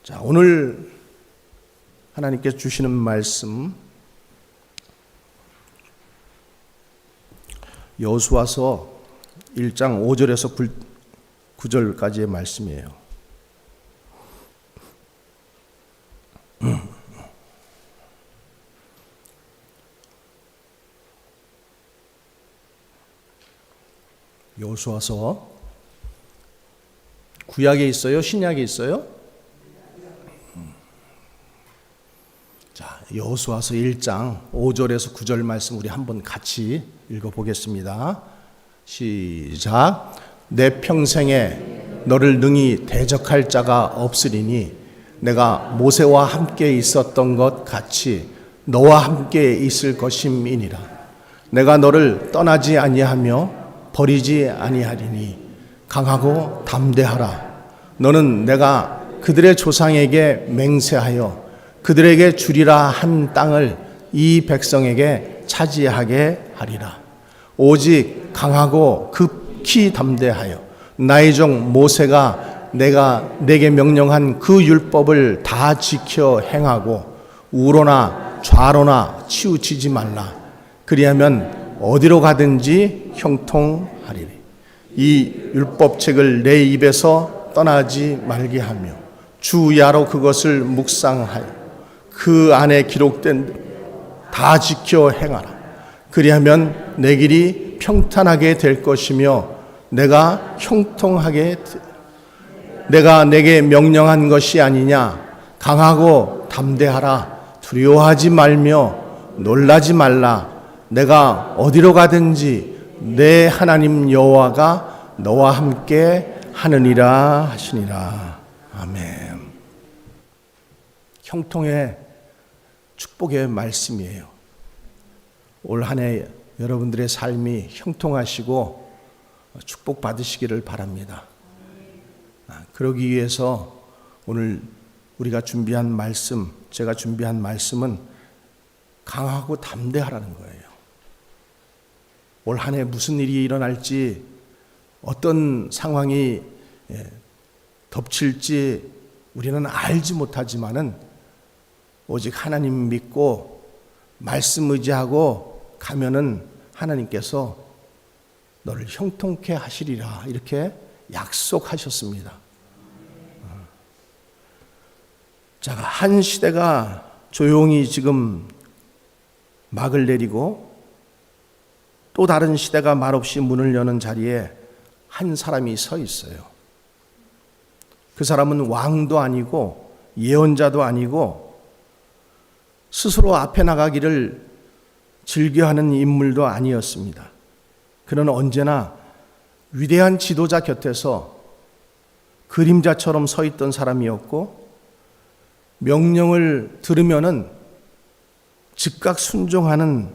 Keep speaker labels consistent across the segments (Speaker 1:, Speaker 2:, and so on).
Speaker 1: 자, 오늘 하나님께서 주시는 말씀 여호수아서 1장 5절에서 9절까지의 말씀이에요. 여호수아서 구약에 있어요? 신약에 있어요? 자, 여호수아서 1장 5절에서 9절 말씀 우리 한번 같이 읽어보겠습니다. 시작. 내 평생에 너를 능히 대적할 자가 없으리니 내가 모세와 함께 있었던 것 같이 너와 함께 있을 것임이니라. 내가 너를 떠나지 아니하며 버리지 아니하리니 강하고 담대하라. 너는 내가 그들의 조상에게 맹세하여 그들에게 주리라 한 땅을 이 백성에게 차지하게 하리라. 오직 강하고 급히 담대하여 나의 종 모세가 내가 내게 명령한 그 율법을 다 지켜 행하고 우로나 좌로나 치우치지 말라. 그리하면 어디로 가든지 형통하리니 이 율법책을 내 입에서 떠나지 말게 하며 주야로 그것을 묵상하여 그 안에 기록된 다 지켜 행하라. 그리하면 내 길이 평탄하게 될 것이며 내가 형통하게 내가 내게 명령한 것이 아니냐. 강하고 담대하라. 두려워하지 말며 놀라지 말라. 내가 어디로 가든지 내 하나님 여호와가 너와 함께 하느니라 하시니라. 아멘. 형통의 축복의 말씀이에요. 올 한 해 여러분들의 삶이 형통하시고 축복 받으시기를 바랍니다. 그러기 위해서 오늘 우리가 준비한 말씀, 제가 준비한 말씀은 강하고 담대하라는 거예요. 올 한 해 무슨 일이 일어날지, 어떤 상황이 덮칠지 우리는 알지 못하지만은 오직 하나님 믿고 말씀 의지하고 가면은 하나님께서 너를 형통케 하시리라 이렇게 약속하셨습니다. 자, 한 시대가 조용히 지금 막을 내리고 또 다른 시대가 말없이 문을 여는 자리에 한 사람이 서 있어요. 그 사람은 왕도 아니고 예언자도 아니고 스스로 앞에 나가기를 즐겨하는 인물도 아니었습니다. 그는 언제나 위대한 지도자 곁에서 그림자처럼 서 있던 사람이었고 명령을 들으면은 즉각 순종하는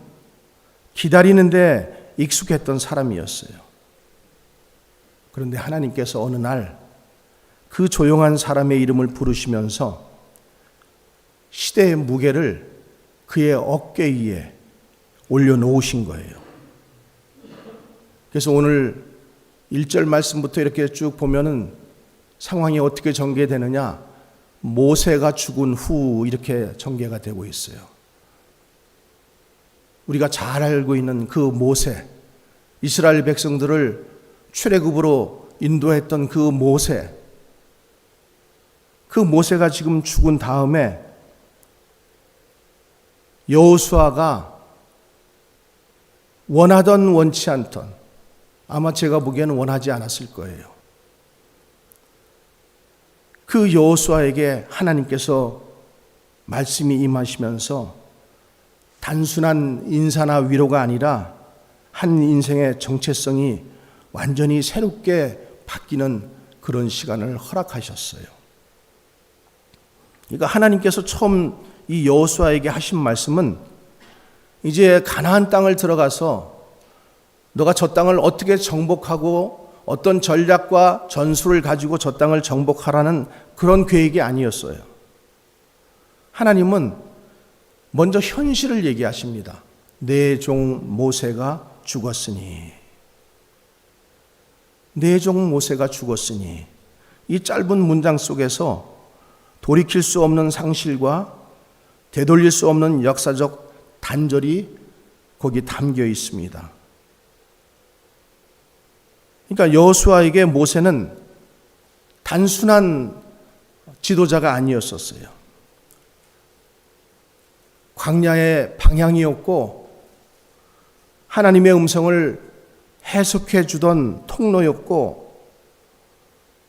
Speaker 1: 기다리는데 익숙했던 사람이었어요. 그런데 하나님께서 어느 날 그 조용한 사람의 이름을 부르시면서 시대의 무게를 그의 어깨 위에 올려놓으신 거예요. 그래서 오늘 1절 말씀부터 이렇게 쭉 보면은 상황이 어떻게 전개되느냐, 모세가 죽은 후 이렇게 전개가 되고 있어요. 우리가 잘 알고 있는 그 모세, 이스라엘 백성들을 출애굽으로 인도했던 그 모세, 그 모세가 지금 죽은 다음에 여호수아가 원하던 원치 않던, 아마 제가 보기에는 원하지 않았을 거예요. 그 여호수아에게 하나님께서 말씀이 임하시면서 단순한 인사나 위로가 아니라 한 인생의 정체성이 완전히 새롭게 바뀌는 그런 시간을 허락하셨어요. 그러니까 하나님께서 처음 이 여호수아에게 하신 말씀은 이제 가나안 땅을 들어가서 너가 저 땅을 어떻게 정복하고 어떤 전략과 전술을 가지고 저 땅을 정복하라는 그런 계획이 아니었어요. 하나님은 먼저 현실을 얘기하십니다. 내 종 모세가 죽었으니. 내 종 모세가 죽었으니. 이 짧은 문장 속에서 돌이킬 수 없는 상실과 되돌릴 수 없는 역사적 단절이 거기 담겨 있습니다. 그러니까 여호수아에게 모세는 단순한 지도자가 아니었었어요. 광야의 방향이었고 하나님의 음성을 해석해 주던 통로였고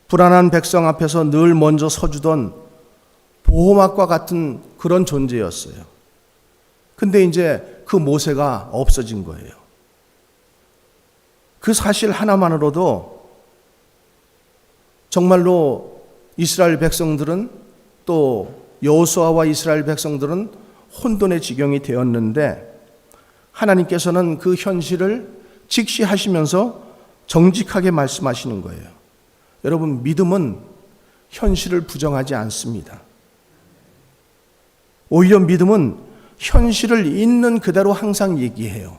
Speaker 1: 불안한 백성 앞에서 늘 먼저 서주던 보호막과 같은 그런 존재였어요. 근데 이제 그 모세가 없어진 거예요. 그 사실 하나만으로도 정말로 이스라엘 백성들은 또 여호수아와 이스라엘 백성들은 혼돈의 지경이 되었는데 하나님께서는 그 현실을 직시하시면서 정직하게 말씀하시는 거예요. 여러분, 믿음은 현실을 부정하지 않습니다. 오히려 믿음은 현실을 있는 그대로 항상 얘기해요.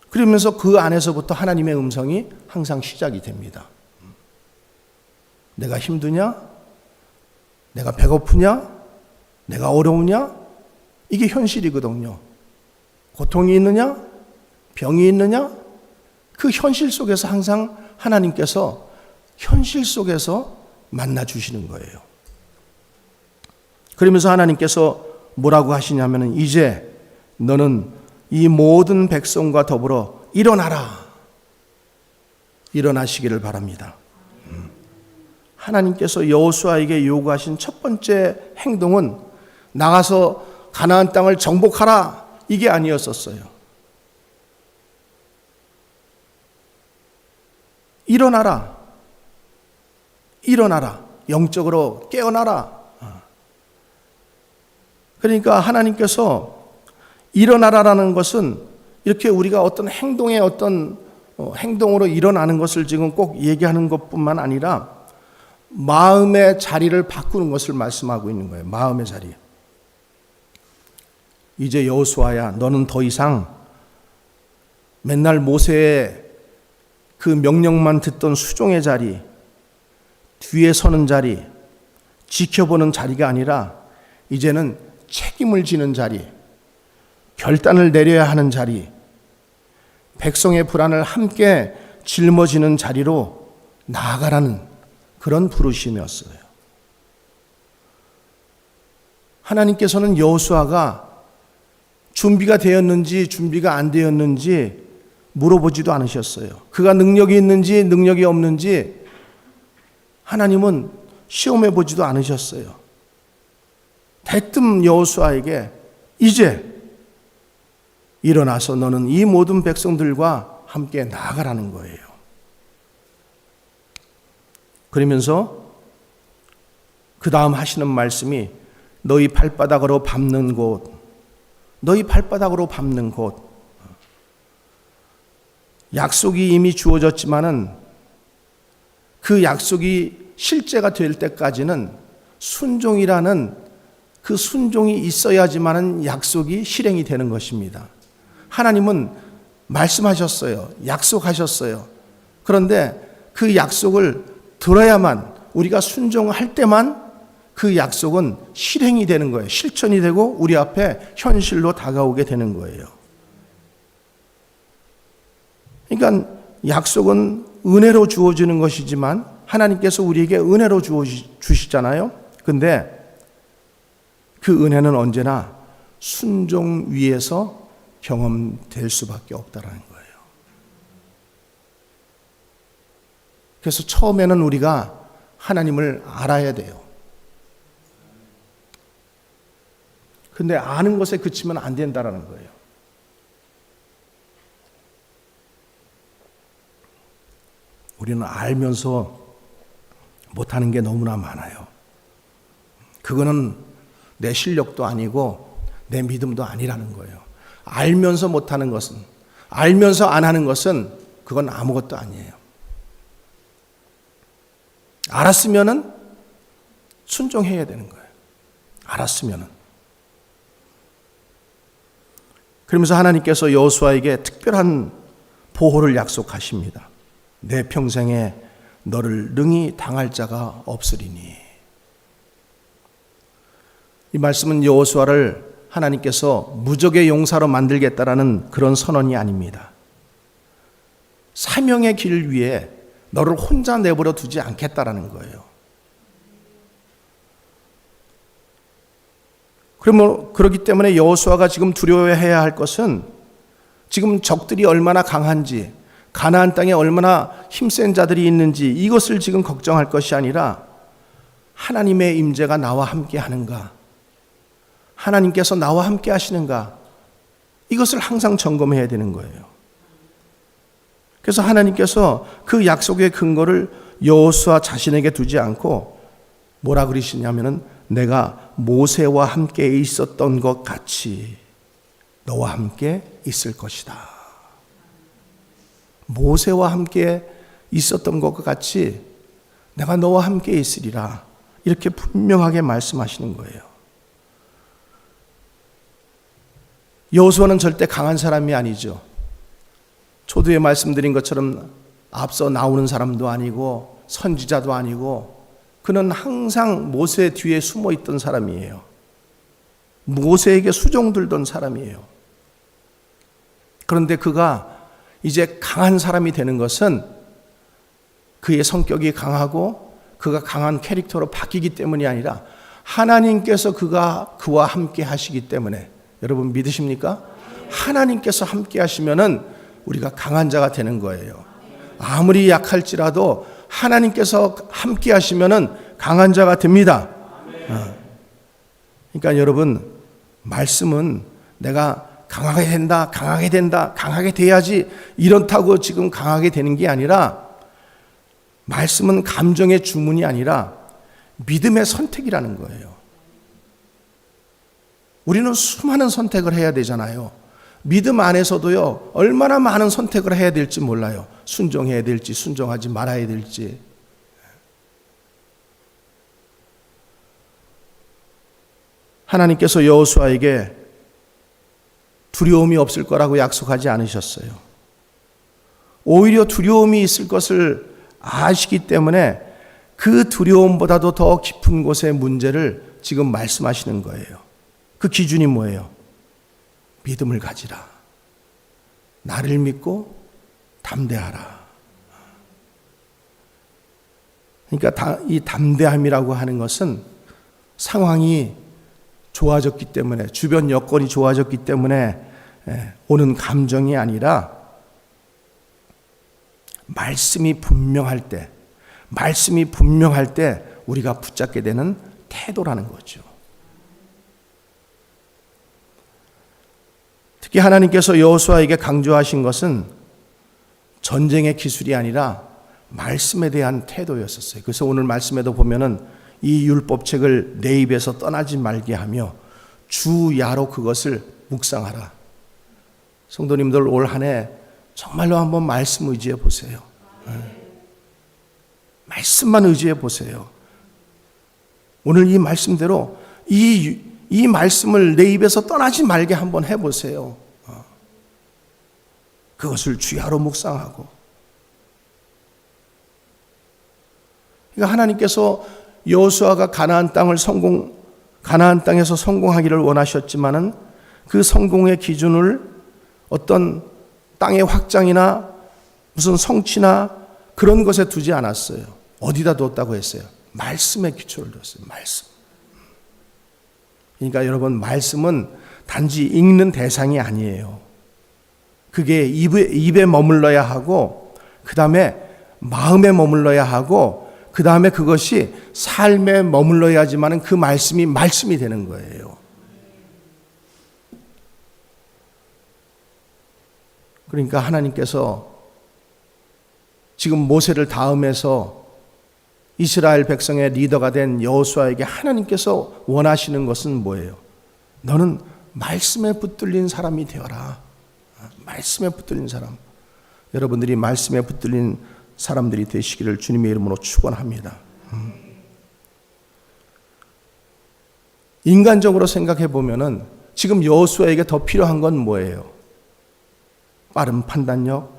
Speaker 1: 그러면서 그 안에서부터 하나님의 음성이 항상 시작이 됩니다. 내가 힘드냐? 내가 배고프냐? 내가 어려우냐? 이게 현실이거든요. 고통이 있느냐? 병이 있느냐? 그 현실 속에서 항상 하나님께서 현실 속에서 만나 주시는 거예요. 그러면서 하나님께서 뭐라고 하시냐면은 이제 너는 이 모든 백성과 더불어 일어나라. 일어나시기를 바랍니다. 하나님께서 여호수아에게 요구하신 첫 번째 행동은 나가서 가나안 땅을 정복하라. 이게 아니었었어요. 일어나라. 일어나라. 영적으로 깨어나라. 그러니까 하나님께서 일어나라라는 것은 이렇게 우리가 어떤 행동의 어떤 행동으로 일어나는 것을 지금 꼭 얘기하는 것뿐만 아니라 마음의 자리를 바꾸는 것을 말씀하고 있는 거예요. 마음의 자리. 이제 여호수아야, 너는 더 이상 맨날 모세의 그 명령만 듣던 수종의 자리, 뒤에 서는 자리, 지켜보는 자리가 아니라 이제는 책임을 지는 자리, 결단을 내려야 하는 자리, 백성의 불안을 함께 짊어지는 자리로 나아가라는 그런 부르심이었어요. 하나님께서는 여호수아가 준비가 되었는지 준비가 안 되었는지 물어보지도 않으셨어요. 그가 능력이 있는지 능력이 없는지 하나님은 시험해 보지도 않으셨어요. 대뜸 여호수아에게 이제 일어나서 너는 이 모든 백성들과 함께 나아가라는 거예요. 그러면서 그 다음 하시는 말씀이 너희 발바닥으로 밟는 곳, 너희 발바닥으로 밟는 곳. 약속이 이미 주어졌지만은 그 약속이 실제가 될 때까지는 순종이라는 그 순종이 있어야지만은 약속이 실행이 되는 것입니다. 하나님은 말씀하셨어요. 약속하셨어요. 그런데 그 약속을 들어야만, 우리가 순종할 때만 그 약속은 실행이 되는 거예요. 실천이 되고 우리 앞에 현실로 다가오게 되는 거예요. 그러니까 약속은 은혜로 주어지는 것이지만 하나님께서 우리에게 은혜로 주시잖아요. 근데 그 은혜는 언제나 순종 위에서 경험될 수밖에 없다는 거예요. 그래서 처음에는 우리가 하나님을 알아야 돼요. 근데 아는 것에 그치면 안 된다는 거예요. 우리는 알면서 못하는 게 너무나 많아요. 그거는 내 실력도 아니고 내 믿음도 아니라는 거예요. 알면서 못하는 것은, 알면서 안 하는 것은 그건 아무것도 아니에요. 알았으면은 순종해야 되는 거예요. 알았으면은. 그러면서 하나님께서 여호수아에게 특별한 보호를 약속하십니다. 내 평생에 너를 능히 당할 자가 없으리니. 이 말씀은 여호수아를 하나님께서 무적의 용사로 만들겠다라는 그런 선언이 아닙니다. 사명의 길 위에 너를 혼자 내버려 두지 않겠다라는 거예요. 그렇기 때문에 여호수아가 지금 두려워해야 할 것은 지금 적들이 얼마나 강한지, 가나안 땅에 얼마나 힘센 자들이 있는지 이것을 지금 걱정할 것이 아니라 하나님의 임재가 나와 함께 하는가, 하나님께서 나와 함께 하시는가, 이것을 항상 점검해야 되는 거예요. 그래서 하나님께서 그 약속의 근거를 여호수아 자신에게 두지 않고 뭐라 그러시냐면은 내가 모세와 함께 있었던 것 같이 너와 함께 있을 것이다. 모세와 함께 있었던 것과 같이 내가 너와 함께 있으리라. 이렇게 분명하게 말씀하시는 거예요. 여호수아는 절대 강한 사람이 아니죠. 초두에 말씀드린 것처럼 앞서 나오는 사람도 아니고 선지자도 아니고 그는 항상 모세 뒤에 숨어 있던 사람이에요. 모세에게 수종들던 사람이에요. 그런데 그가 이제 강한 사람이 되는 것은 그의 성격이 강하고 그가 강한 캐릭터로 바뀌기 때문이 아니라 하나님께서 그와 함께 하시기 때문에. 여러분 믿으십니까? 하나님께서 함께 하시면은 우리가 강한 자가 되는 거예요. 아무리 약할지라도 하나님께서 함께 하시면은 강한 자가 됩니다. 그러니까 여러분, 말씀은 내가 강하게 된다, 강하게 된다, 강하게 돼야지 이렇다고 지금 강하게 되는 게 아니라 말씀은 감정의 주문이 아니라 믿음의 선택이라는 거예요. 우리는 수많은 선택을 해야 되잖아요. 믿음 안에서도요, 얼마나 많은 선택을 해야 될지 몰라요. 순종해야 될지, 순종하지 말아야 될지. 하나님께서 여호수아에게 두려움이 없을 거라고 약속하지 않으셨어요. 오히려 두려움이 있을 것을 아시기 때문에 그 두려움보다도 더 깊은 곳의 문제를 지금 말씀하시는 거예요. 그 기준이 뭐예요? 믿음을 가지라. 나를 믿고 담대하라. 그러니까 이 담대함이라고 하는 것은 상황이 좋아졌기 때문에, 주변 여건이 좋아졌기 때문에 오는 감정이 아니라 말씀이 분명할 때 우리가 붙잡게 되는 태도라는 거죠. 특히 하나님께서 여호수아에게 강조하신 것은 전쟁의 기술이 아니라 말씀에 대한 태도였었어요. 그래서 오늘 말씀에도 보면은 이 율법책을 내 입에서 떠나지 말게 하며 주야로 그것을 묵상하라. 성도님들 올 한 해 정말로 한번 말씀 의지해 보세요. 말씀만 의지해 보세요. 오늘 이 말씀대로 이 말씀을 내 입에서 떠나지 말게 한번 해보세요. 그것을 주야로 묵상하고. 그러니까 하나님께서 여호수아가 가나안 땅에서 성공하기를 원하셨지만은 그 성공의 기준을 어떤 땅의 확장이나 무슨 성취나 그런 것에 두지 않았어요. 어디다 두었다고 했어요? 말씀에 기초를 뒀어요. 말씀. 그러니까 여러분, 말씀은 단지 읽는 대상이 아니에요. 그게 입에 머물러야 하고, 그 다음에 마음에 머물러야 하고, 그 다음에 그것이 삶에 머물러야지만 그 말씀이 되는 거예요. 그러니까 하나님께서 지금 모세를 다음해서 이스라엘 백성의 리더가 된 여호수아에게 하나님께서 원하시는 것은 뭐예요? 너는 말씀에 붙들린 사람이 되어라. 말씀에 붙들린 사람. 여러분들이 말씀에 붙들린 사람들이 되시기를 주님의 이름으로 축원합니다. 인간적으로 생각해 보면은 지금 여호수아에게 더 필요한 건 뭐예요? 빠른 판단력,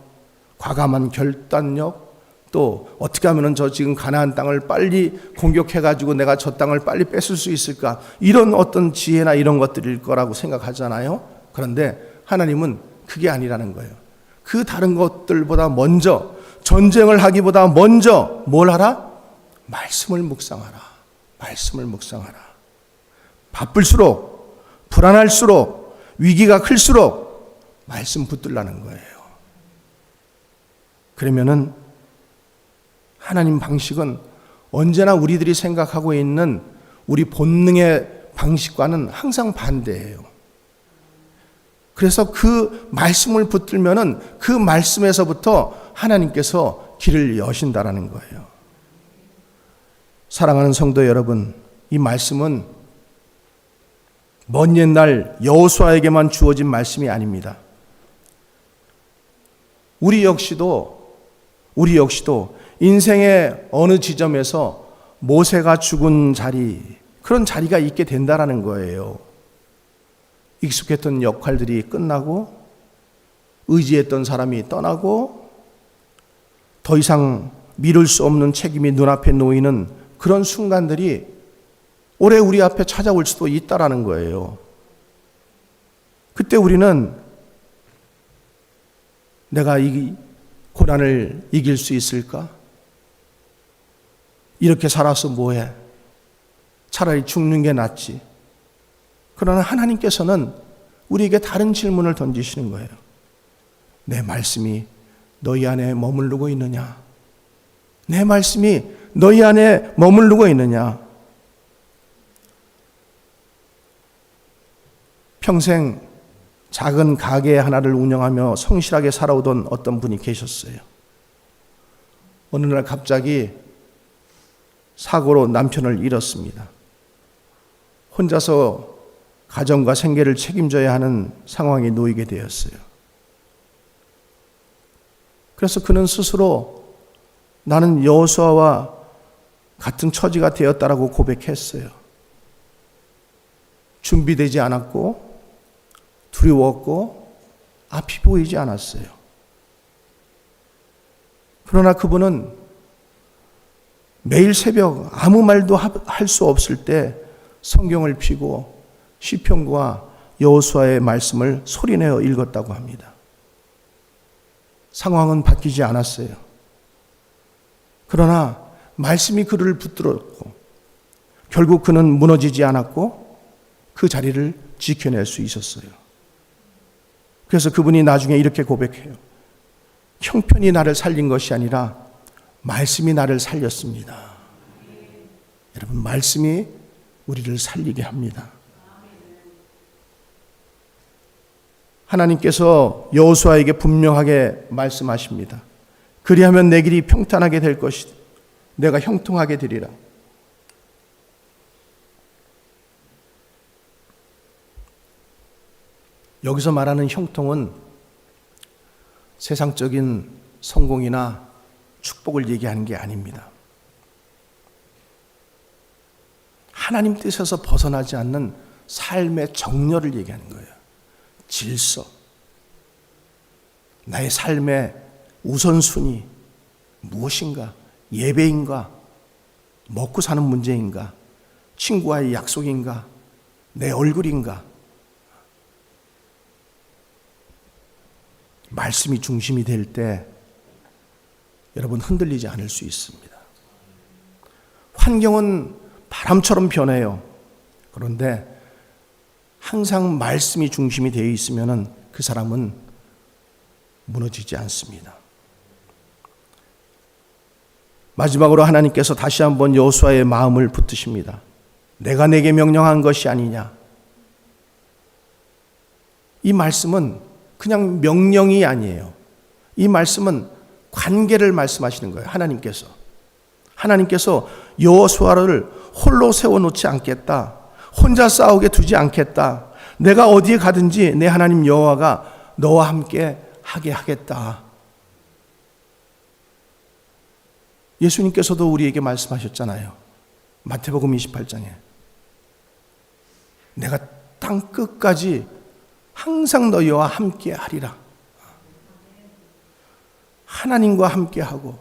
Speaker 1: 과감한 결단력, 또 어떻게 하면 저 지금 가나안 땅을 빨리 공격해가지고 내가 저 땅을 빨리 뺏을 수 있을까, 이런 어떤 지혜나 이런 것들일 거라고 생각하잖아요. 그런데 하나님은 그게 아니라는 거예요. 그 다른 것들보다 먼저, 전쟁을 하기보다 먼저 뭘 하라? 말씀을 묵상하라. 말씀을 묵상하라. 바쁠수록, 불안할수록, 위기가 클수록 말씀 붙들라는 거예요. 그러면은 하나님 방식은 언제나 우리들이 생각하고 있는 우리 본능의 방식과는 항상 반대예요. 그래서 그 말씀을 붙들면은 그 말씀에서부터 하나님께서 길을 여신다라는 거예요. 사랑하는 성도 여러분, 이 말씀은 먼 옛날 여호수아에게만 주어진 말씀이 아닙니다. 우리 역시도 인생의 어느 지점에서 모세가 죽은 자리, 그런 자리가 있게 된다라는 거예요. 익숙했던 역할들이 끝나고 의지했던 사람이 떠나고 더 이상 미룰 수 없는 책임이 눈앞에 놓이는 그런 순간들이 올해 우리 앞에 찾아올 수도 있다라는 거예요. 그때 우리는 내가 이 고난을 이길 수 있을까? 이렇게 살아서 뭐해? 차라리 죽는 게 낫지. 그러나 하나님께서는 우리에게 다른 질문을 던지시는 거예요. 내 말씀이 너희 안에 머무르고 있느냐? 내 말씀이 너희 안에 머무르고 있느냐? 평생 작은 가게 하나를 운영하며 성실하게 살아오던 어떤 분이 계셨어요. 어느 날 갑자기 사고로 남편을 잃었습니다. 혼자서 가정과 생계를 책임져야 하는 상황에 놓이게 되었어요. 그래서 그는 스스로 나는 여호수아와 같은 처지가 되었다라고 고백했어요. 준비되지 않았고 두려웠고 앞이 보이지 않았어요. 그러나 그분은 매일 새벽 아무 말도 할 수 없을 때 성경을 펴고 시편과 여호수아의 말씀을 소리내어 읽었다고 합니다. 상황은 바뀌지 않았어요. 그러나 말씀이 그를 붙들었고 결국 그는 무너지지 않았고 그 자리를 지켜낼 수 있었어요. 그래서 그분이 나중에 이렇게 고백해요. 형편이 나를 살린 것이 아니라 말씀이 나를 살렸습니다. 여러분, 말씀이 우리를 살리게 합니다. 하나님께서 여호수아에게 분명하게 말씀하십니다. 그리하면 내 길이 평탄하게 될 것이다. 내가 형통하게 되리라. 여기서 말하는 형통은 세상적인 성공이나 축복을 얘기하는 게 아닙니다. 하나님 뜻에서 벗어나지 않는 삶의 정렬을 얘기하는 거예요. 질서, 나의 삶의 우선순위 무엇인가? 예배인가? 먹고 사는 문제인가? 친구와의 약속인가? 내 얼굴인가? 말씀이 중심이 될 때 여러분 흔들리지 않을 수 있습니다. 환경은 바람처럼 변해요. 그런데 항상 말씀이 중심이 되어 있으면 그 사람은 무너지지 않습니다. 마지막으로 하나님께서 다시 한번 여호수아의 마음을 붙드십니다. 내가 내게 명령한 것이 아니냐. 이 말씀은 그냥 명령이 아니에요. 이 말씀은 관계를 말씀하시는 거예요. 하나님께서 여호수아를 홀로 세워놓지 않겠다. 혼자 싸우게 두지 않겠다. 내가 어디에 가든지 내 하나님 여호와가 너와 함께 하게 하겠다. 예수님께서도 우리에게 말씀하셨잖아요. 마태복음 28장에 내가 땅 끝까지 항상 너희와 함께 하리라. 하나님과 함께 하고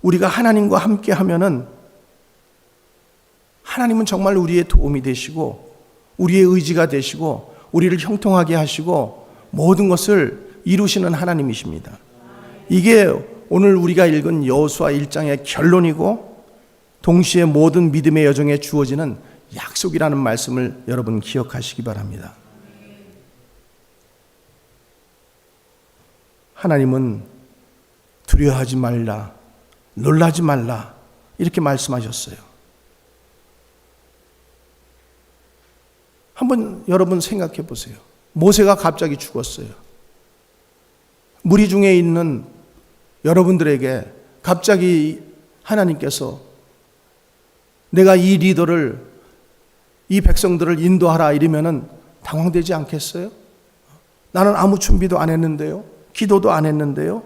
Speaker 1: 우리가 하나님과 함께 하면은 하나님은 정말 우리의 도움이 되시고 우리의 의지가 되시고 우리를 형통하게 하시고 모든 것을 이루시는 하나님이십니다. 이게 오늘 우리가 읽은 여호수아 1장의 결론이고 동시에 모든 믿음의 여정에 주어지는 약속이라는 말씀을 여러분 기억하시기 바랍니다. 하나님은 두려워하지 말라, 놀라지 말라 이렇게 말씀하셨어요. 한번 여러분 생각해 보세요. 모세가 갑자기 죽었어요. 무리 중에 있는 여러분들에게 갑자기 하나님께서 내가 이 리더를, 이 백성들을 인도하라 이러면은 당황되지 않겠어요? 나는 아무 준비도 안 했는데요. 기도도 안 했는데요.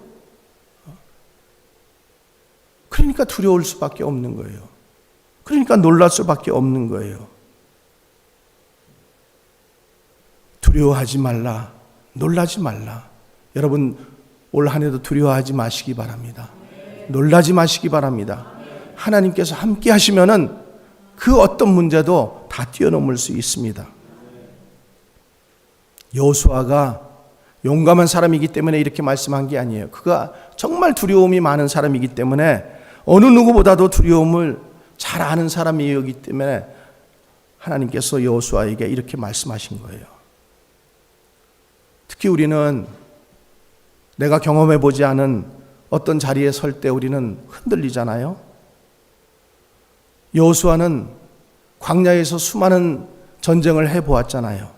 Speaker 1: 그러니까 두려울 수밖에 없는 거예요. 그러니까 놀랄 수밖에 없는 거예요. 두려워하지 말라, 놀라지 말라. 여러분 올 한 해도 두려워하지 마시기 바랍니다. 놀라지 마시기 바랍니다. 하나님께서 함께 하시면은 그 어떤 문제도 다 뛰어넘을 수 있습니다. 여호수아가 용감한 사람이기 때문에 이렇게 말씀한 게 아니에요. 그가 정말 두려움이 많은 사람이기 때문에 어느 누구보다도 두려움을 잘 아는 사람이기 때문에 하나님께서 여호수아에게 이렇게 말씀하신 거예요. 특히 우리는 내가 경험해 보지 않은 어떤 자리에 설 때 우리는 흔들리잖아요. 여호수아는 광야에서 수많은 전쟁을 해보았잖아요.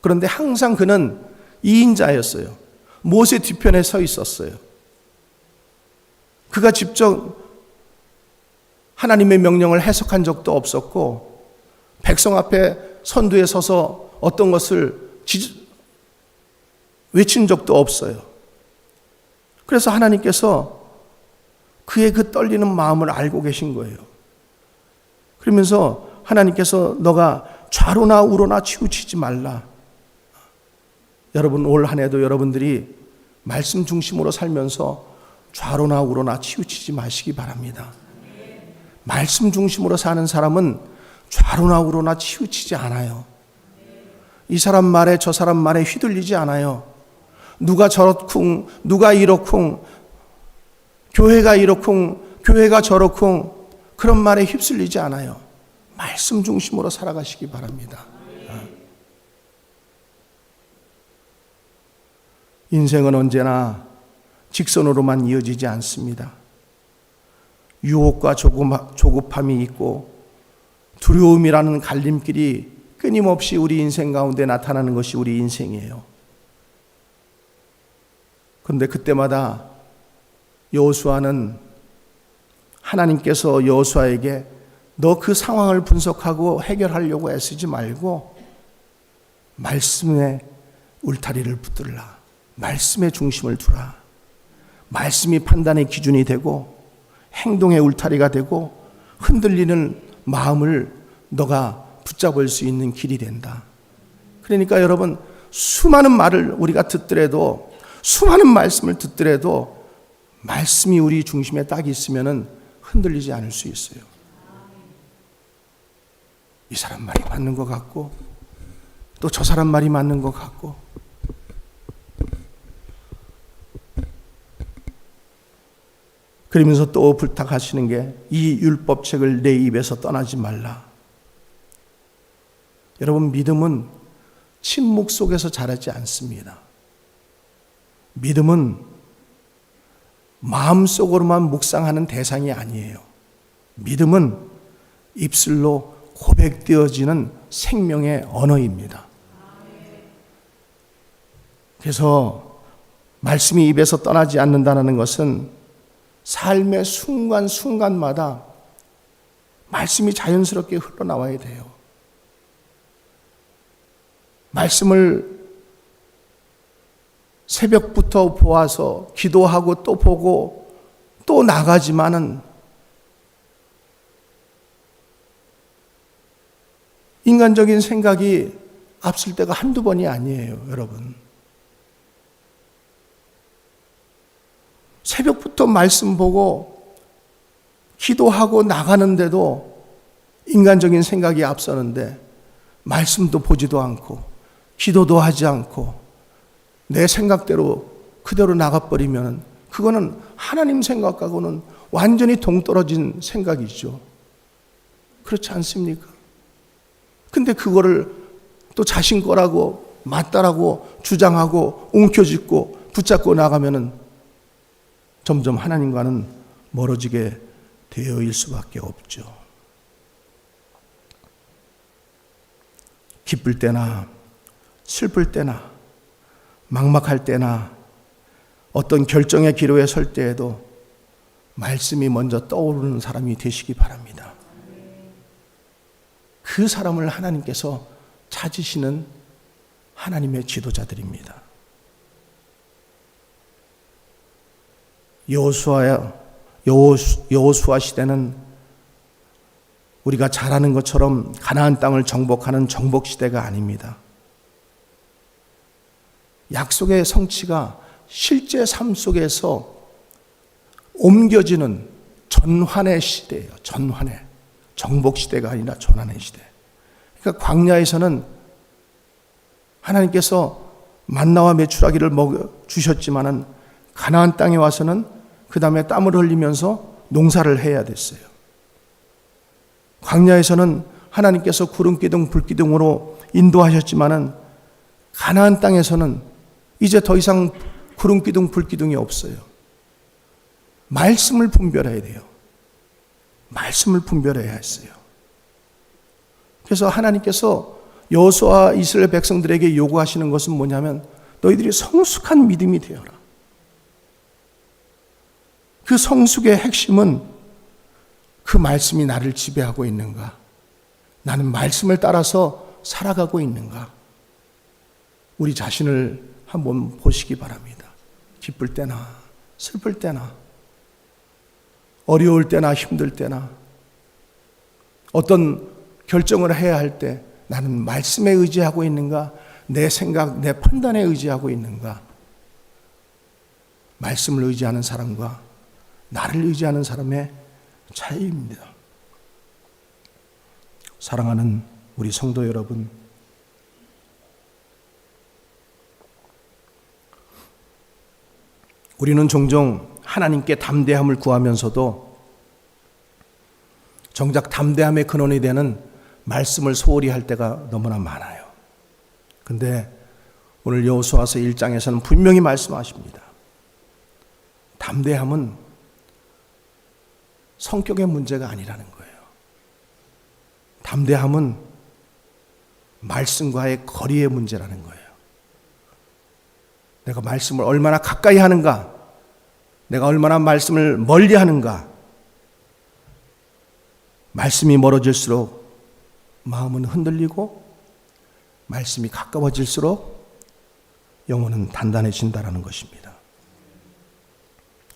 Speaker 1: 그런데 항상 그는 2인자였어요. 모세 뒤편에 서 있었어요. 그가 직접 하나님의 명령을 해석한 적도 없었고 백성 앞에 선두에 서서 어떤 것을 외친 적도 없어요. 그래서 하나님께서 그의 그 떨리는 마음을 알고 계신 거예요. 그러면서 하나님께서 너가 좌로나 우로나 치우치지 말라. 여러분 올 한 해도 여러분들이 말씀 중심으로 살면서 좌로나 우로나 치우치지 마시기 바랍니다. 말씀 중심으로 사는 사람은 좌로나 우로나 치우치지 않아요. 이 사람 말에 저 사람 말에 휘둘리지 않아요. 누가 저렇쿵 누가 이렇쿵 교회가 이렇쿵 교회가 저렇쿵 그런 말에 휩쓸리지 않아요. 말씀 중심으로 살아가시기 바랍니다. 인생은 언제나 직선으로만 이어지지 않습니다. 유혹과 조급함이 있고 두려움이라는 갈림길이 끊임없이 우리 인생 가운데 나타나는 것이 우리 인생이에요. 그런데 그때마다 여호수아는 하나님께서 여호수아에게 너 그 상황을 분석하고 해결하려고 애쓰지 말고 말씀의 울타리를 붙들라. 말씀의 중심을 두라. 말씀이 판단의 기준이 되고 행동의 울타리가 되고 흔들리는 마음을 너가 붙잡을 수 있는 길이 된다. 그러니까 여러분 수많은 말을 우리가 듣더라도 수많은 말씀을 듣더라도 말씀이 우리 중심에 딱 있으면 흔들리지 않을 수 있어요. 이 사람 말이 맞는 것 같고 또 저 사람 말이 맞는 것 같고 그러면서 또 부탁하시는 게 이 율법책을 내 입에서 떠나지 말라. 여러분 믿음은 침묵 속에서 자라지 않습니다. 믿음은 마음속으로만 묵상하는 대상이 아니에요. 믿음은 입술로 고백되어지는 생명의 언어입니다. 그래서 말씀이 입에서 떠나지 않는다는 것은 삶의 순간순간마다 말씀이 자연스럽게 흘러나와야 돼요. 말씀을 새벽부터 보아서 기도하고 또 보고 또 나가지만은 인간적인 생각이 앞설 때가 한두 번이 아니에요, 여러분. 새벽부터 말씀 보고 기도하고 나가는데도 인간적인 생각이 앞서는데 말씀도 보지도 않고 기도도 하지 않고 내 생각대로 그대로 나가버리면 그거는 하나님 생각하고는 완전히 동떨어진 생각이죠. 그렇지 않습니까? 근데 그거를 또 자신 거라고 맞다라고 주장하고 움켜쥐고 붙잡고 나가면은 점점 하나님과는 멀어지게 되어일 수밖에 없죠. 기쁠 때나 슬플 때나 막막할 때나 어떤 결정의 기로에 설 때에도 말씀이 먼저 떠오르는 사람이 되시기 바랍니다. 그 사람을 하나님께서 찾으시는 하나님의 지도자들입니다. 여호수아 시대는 우리가 잘 아는 것처럼 가나안 땅을 정복하는 정복 시대가 아닙니다. 약속의 성취가 실제 삶 속에서 옮겨지는 전환의 시대예요. 전환의. 정복 시대가 아니라 전환의 시대. 그러니까 광야에서는 하나님께서 만나와 메추라기를 먹여 주셨지만은 가나안 땅에 와서는 그 다음에 땀을 흘리면서 농사를 해야 됐어요. 광야에서는 하나님께서 구름기둥 불기둥으로 인도하셨지만은 가나안 땅에서는 이제 더 이상 구름기둥 불기둥이 없어요. 말씀을 분별해야 돼요. 말씀을 분별해야 했어요. 그래서 하나님께서 여호수아와 이스라엘 백성들에게 요구하시는 것은 뭐냐면 너희들이 성숙한 믿음이 되어라. 그 성숙의 핵심은 그 말씀이 나를 지배하고 있는가? 나는 말씀을 따라서 살아가고 있는가? 우리 자신을 한번 보시기 바랍니다. 기쁠 때나 슬플 때나 어려울 때나 힘들 때나 어떤 결정을 해야 할 때 나는 말씀에 의지하고 있는가? 내 생각, 내 판단에 의지하고 있는가? 말씀을 의지하는 사람과 나를 의지하는 사람의 차이입니다. 사랑하는 우리 성도 여러분, 우리는 종종 하나님께 담대함을 구하면서도 정작 담대함의 근원이 되는 말씀을 소홀히 할 때가 너무나 많아요. 근데 오늘 여호수아서 1장에서는 분명히 말씀하십니다. 담대함은 성격의 문제가 아니라는 거예요. 담대함은 말씀과의 거리의 문제라는 거예요. 내가 말씀을 얼마나 가까이 하는가, 내가 얼마나 말씀을 멀리 하는가. 말씀이 멀어질수록 마음은 흔들리고 말씀이 가까워질수록 영혼은 단단해진다는 것입니다.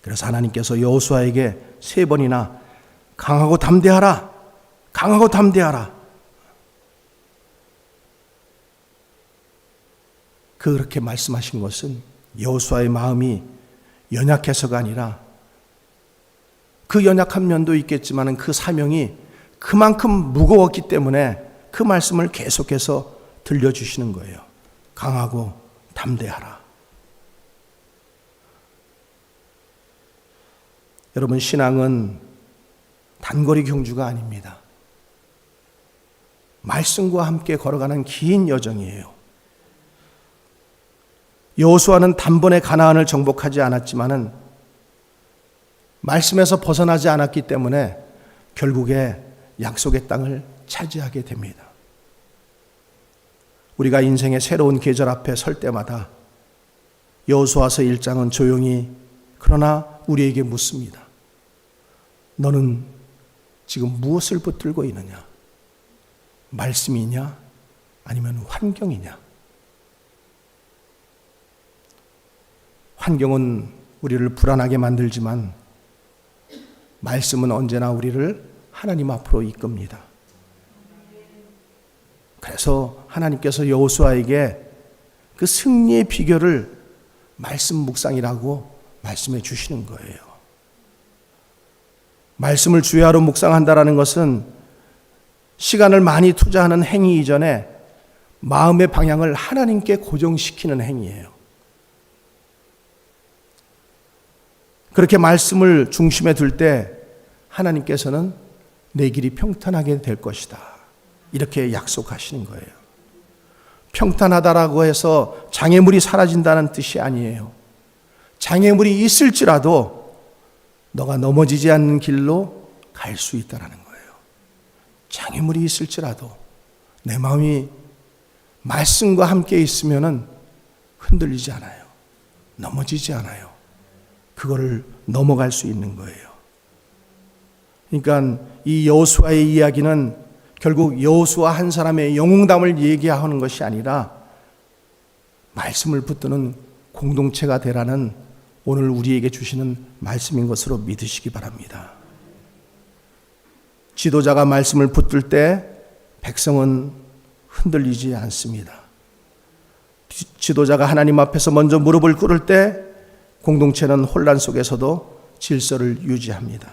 Speaker 1: 그래서 하나님께서 여호수아에게 3번이나 강하고 담대하라, 강하고 담대하라. 그렇게 말씀하신 것은 여호수아의 마음이 연약해서가 아니라 그 연약한 면도 있겠지만 그 사명이 그만큼 무거웠기 때문에 그 말씀을 계속해서 들려주시는 거예요. 강하고 담대하라. 여러분, 신앙은 단거리 경주가 아닙니다. 말씀과 함께 걸어가는 긴 여정이에요. 여호수아는 단번에 가나안을 정복하지 않았지만은 말씀에서 벗어나지 않았기 때문에 결국에 약속의 땅을 차지하게 됩니다. 우리가 인생의 새로운 계절 앞에 설 때마다 여호수아서 1장은 조용히 그러나 우리에게 묻습니다. 너는 지금 무엇을 붙들고 있느냐? 말씀이냐? 아니면 환경이냐? 환경은 우리를 불안하게 만들지만 말씀은 언제나 우리를 하나님 앞으로 이끕니다. 그래서 하나님께서 여호수아에게 그 승리의 비결을 말씀 묵상이라고 말씀해 주시는 거예요. 말씀을 주야로 묵상한다라는 것은 시간을 많이 투자하는 행위 이전에 마음의 방향을 하나님께 고정시키는 행위예요. 그렇게 말씀을 중심에 둘 때 하나님께서는 내 길이 평탄하게 될 것이다, 이렇게 약속하시는 거예요. 평탄하다라고 해서 장애물이 사라진다는 뜻이 아니에요. 장애물이 있을지라도 너가 넘어지지 않는 길로 갈 수 있다는 거예요. 장애물이 있을지라도 내 마음이 말씀과 함께 있으면 흔들리지 않아요. 넘어지지 않아요. 그거를 넘어갈 수 있는 거예요. 그러니까 이 여호수아의 이야기는 결국 여호수아 한 사람의 영웅담을 얘기하는 것이 아니라 말씀을 붙드는 공동체가 되라는 오늘 우리에게 주시는 말씀인 것으로 믿으시기 바랍니다. 지도자가 말씀을 붙들 때 백성은 흔들리지 않습니다. 지도자가 하나님 앞에서 먼저 무릎을 꿇을 때 공동체는 혼란 속에서도 질서를 유지합니다.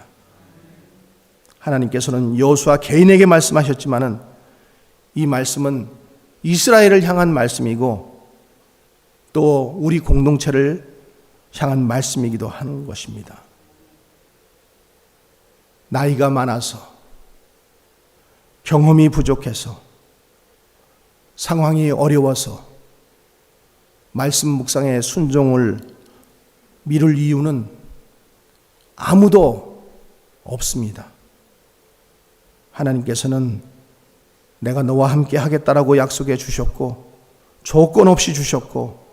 Speaker 1: 하나님께서는 여호수아 개인에게 말씀하셨지만은 이 말씀은 이스라엘을 향한 말씀이고 또 우리 공동체를 향한 말씀이기도 하는 것입니다. 나이가 많아서 경험이 부족해서 상황이 어려워서 말씀 묵상에 순종을 미룰 이유는 아무도 없습니다. 하나님께서는 내가 너와 함께 하겠다라고 약속해 주셨고 조건 없이 주셨고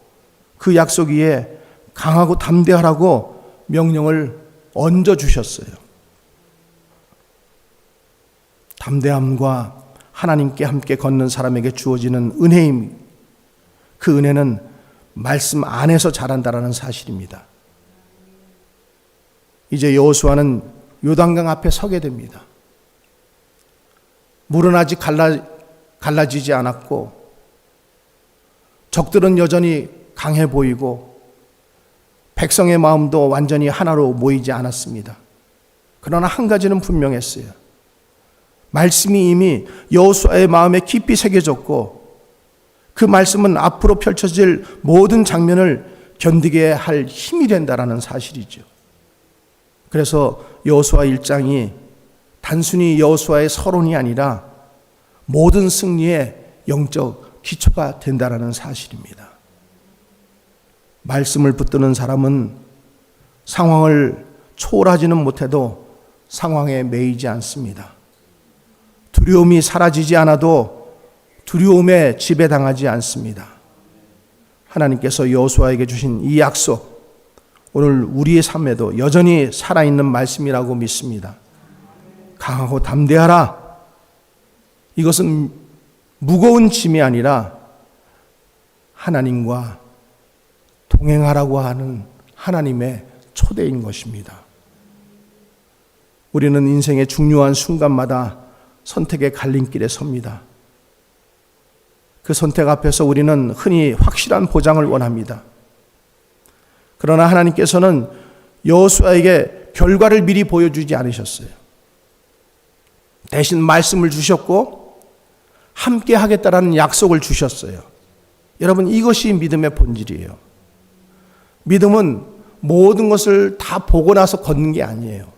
Speaker 1: 그 약속 위에 강하고 담대하라고 명령을 얹어 주셨어요. 담대함과 하나님께 함께 걷는 사람에게 주어지는 은혜임, 그 은혜는 말씀 안에서 자란다라는 사실입니다. 이제 여호수아는 요단강 앞에 서게 됩니다. 물은 아직 갈라지지 않았고 적들은 여전히 강해 보이고 백성의 마음도 완전히 하나로 모이지 않았습니다. 그러나 한 가지는 분명했어요. 말씀이 이미 여호수아의 마음에 깊이 새겨졌고 그 말씀은 앞으로 펼쳐질 모든 장면을 견디게 할 힘이 된다라는 사실이죠. 그래서 여호수아 1장이 단순히 여호수아의 서론이 아니라 모든 승리의 영적 기초가 된다라는 사실입니다. 말씀을 붙드는 사람은 상황을 초월하지는 못해도 상황에 매이지 않습니다. 두려움이 사라지지 않아도 두려움에 지배당하지 않습니다. 하나님께서 여호수아에게 주신 이 약속, 오늘 우리의 삶에도 여전히 살아있는 말씀이라고 믿습니다. 강하고 담대하라. 이것은 무거운 짐이 아니라 하나님과 동행하라고 하는 하나님의 초대인 것입니다. 우리는 인생의 중요한 순간마다 선택의 갈림길에 섭니다. 그 선택 앞에서 우리는 흔히 확실한 보장을 원합니다. 그러나 하나님께서는 여호수아에게 결과를 미리 보여주지 않으셨어요. 대신 말씀을 주셨고 함께 하겠다라는 약속을 주셨어요. 여러분, 이것이 믿음의 본질이에요. 믿음은 모든 것을 다 보고 나서 걷는 게 아니에요.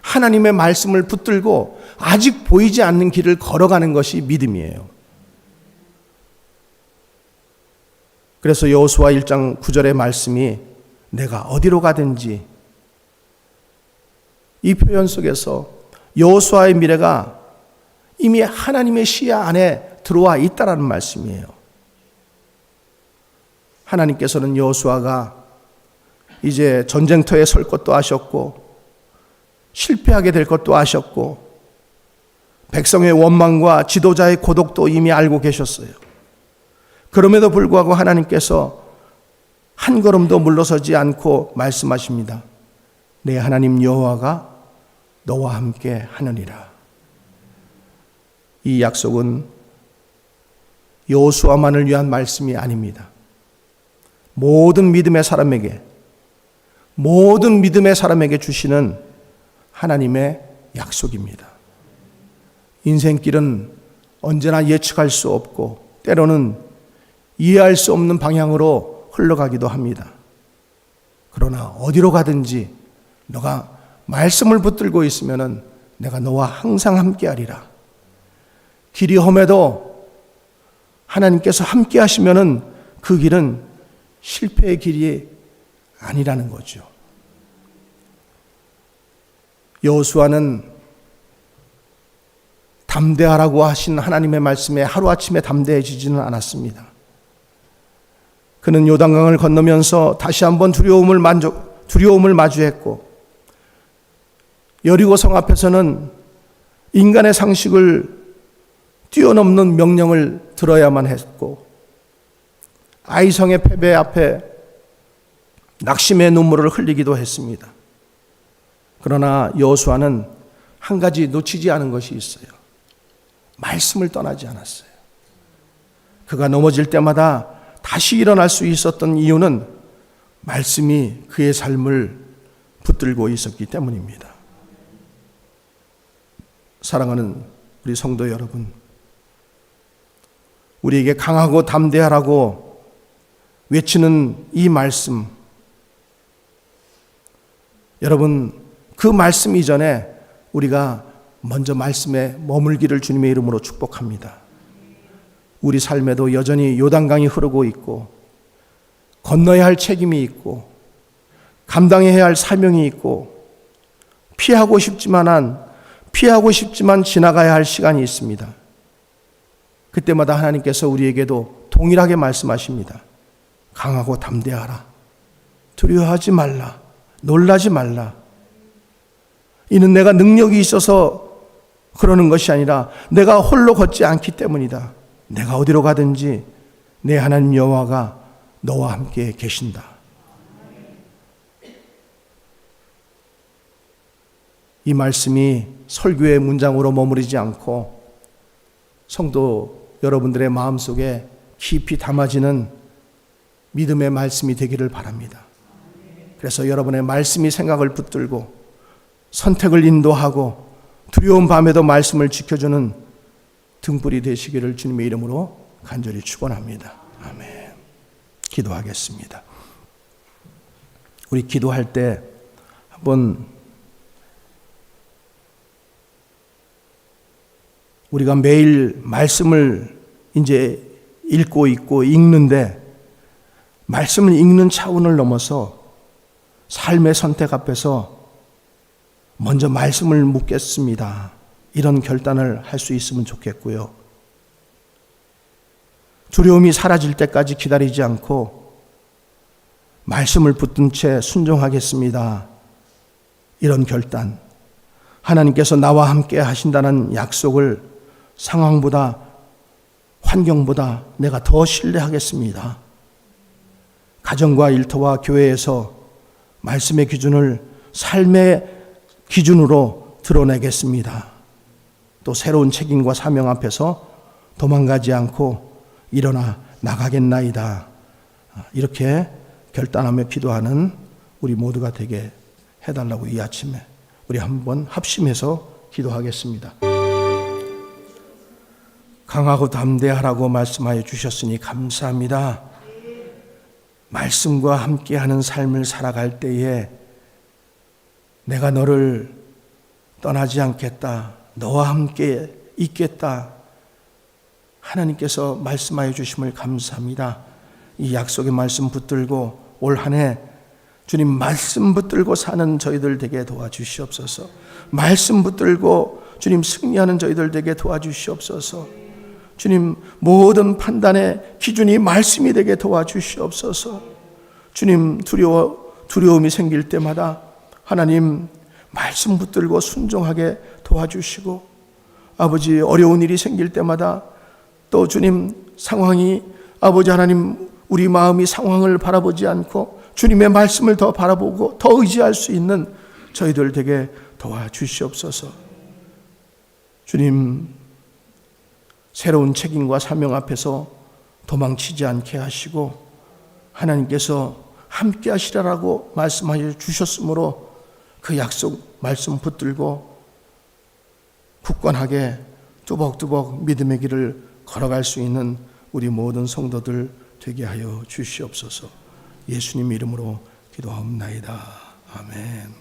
Speaker 1: 하나님의 말씀을 붙들고 아직 보이지 않는 길을 걸어가는 것이 믿음이에요. 그래서 여호수아 1장 9절의 말씀이 내가 어디로 가든지, 이 표현 속에서 여호수아의 미래가 이미 하나님의 시야 안에 들어와 있다라는 말씀이에요. 하나님께서는 여호수아가 이제 전쟁터에 설 것도 아셨고 실패하게 될 것도 아셨고 백성의 원망과 지도자의 고독도 이미 알고 계셨어요. 그럼에도 불구하고 하나님께서 한 걸음도 물러서지 않고 말씀하십니다. 내 하나님 여호와가 너와 함께 하느니라. 이 약속은 여호수아만을 위한 말씀이 아닙니다. 모든 믿음의 사람에게 주시는 하나님의 약속입니다. 인생길은 언제나 예측할 수 없고 때로는 이해할 수 없는 방향으로 흘러가기도 합니다. 그러나 어디로 가든지 너가 말씀을 붙들고 있으면 내가 너와 항상 함께하리라. 길이 험해도 하나님께서 함께 하시면 그 길은 실패의 길이 아니라는 거죠. 여호수아는 담대하라고 하신 하나님의 말씀에 하루아침에 담대해지지는 않았습니다. 그는 요단강을 건너면서 다시 한번 두려움을 마주했고, 여리고성 앞에서는 인간의 상식을 뛰어넘는 명령을 들어야만 했고, 아이성의 패배 앞에 낙심의 눈물을 흘리기도 했습니다. 그러나 여호수아는 한 가지 놓치지 않은 것이 있어요. 말씀을 떠나지 않았어요. 그가 넘어질 때마다 다시 일어날 수 있었던 이유는 말씀이 그의 삶을 붙들고 있었기 때문입니다. 사랑하는 우리 성도 여러분, 우리에게 강하고 담대하라고 외치는 이 말씀, 여러분, 그 말씀 이전에 우리가 먼저 말씀에 머물기를 주님의 이름으로 축복합니다. 우리 삶에도 여전히 요단강이 흐르고 있고, 건너야 할 책임이 있고, 감당해야 할 사명이 있고, 피하고 싶지만 지나가야 할 시간이 있습니다. 그때마다 하나님께서 우리에게도 동일하게 말씀하십니다. 강하고 담대하라. 두려워하지 말라. 놀라지 말라. 이는 내가 능력이 있어서 그러는 것이 아니라 내가 홀로 걷지 않기 때문이다. 내가 어디로 가든지 내 하나님 여호와가 너와 함께 계신다. 이 말씀이 설교의 문장으로 머무르지 않고 성도 여러분들의 마음속에 깊이 담아지는 믿음의 말씀이 되기를 바랍니다. 그래서 여러분의 말씀이 생각을 붙들고 선택을 인도하고 두려운 밤에도 말씀을 지켜주는 등불이 되시기를 주님의 이름으로 간절히 축원합니다. 아멘. 기도하겠습니다. 우리 기도할 때 한번 우리가 매일 말씀을 이제 읽고 있고 읽는데 말씀을 읽는 차원을 넘어서 삶의 선택 앞에서 먼저 말씀을 묻겠습니다. 이런 결단을 할 수 있으면 좋겠고요. 두려움이 사라질 때까지 기다리지 않고 말씀을 붙든 채 순종하겠습니다. 이런 결단. 하나님께서 나와 함께 하신다는 약속을 상황보다 환경보다 내가 더 신뢰하겠습니다. 가정과 일터와 교회에서 말씀의 기준을 삶의 기준으로 드러내겠습니다. 또 새로운 책임과 사명 앞에서 도망가지 않고 일어나 나가겠나이다. 이렇게 결단하며 기도하는 우리 모두가 되게 해달라고 이 아침에 우리 한번 합심해서 기도하겠습니다. 강하고 담대하라고 말씀하여 주셨으니 감사합니다. 말씀과 함께하는 삶을 살아갈 때에 내가 너를 떠나지 않겠다. 너와 함께 있겠다. 하나님께서 말씀하여 주심을 감사합니다. 이 약속의 말씀 붙들고 올 한 해 주님 말씀 붙들고 사는 저희들 되게 도와주시옵소서. 말씀 붙들고 주님 승리하는 저희들 되게 도와주시옵소서. 주님 모든 판단의 기준이 말씀이 되게 도와주시옵소서. 주님 두려움이 생길 때마다 하나님 말씀 붙들고 순종하게 도와주시고, 아버지 어려운 일이 생길 때마다 또 주님 상황이 아버지 하나님 우리 마음이 상황을 바라보지 않고 주님의 말씀을 더 바라보고 더 의지할 수 있는 저희들 되게 도와주시옵소서. 주님 새로운 책임과 사명 앞에서 도망치지 않게 하시고 하나님께서 함께 하시라고 말씀하여 주셨으므로 그 약속 말씀 붙들고 굳건하게 뚜벅뚜벅 믿음의 길을 걸어갈 수 있는 우리 모든 성도들 되게 하여 주시옵소서. 예수님 이름으로 기도하옵나이다. 아멘.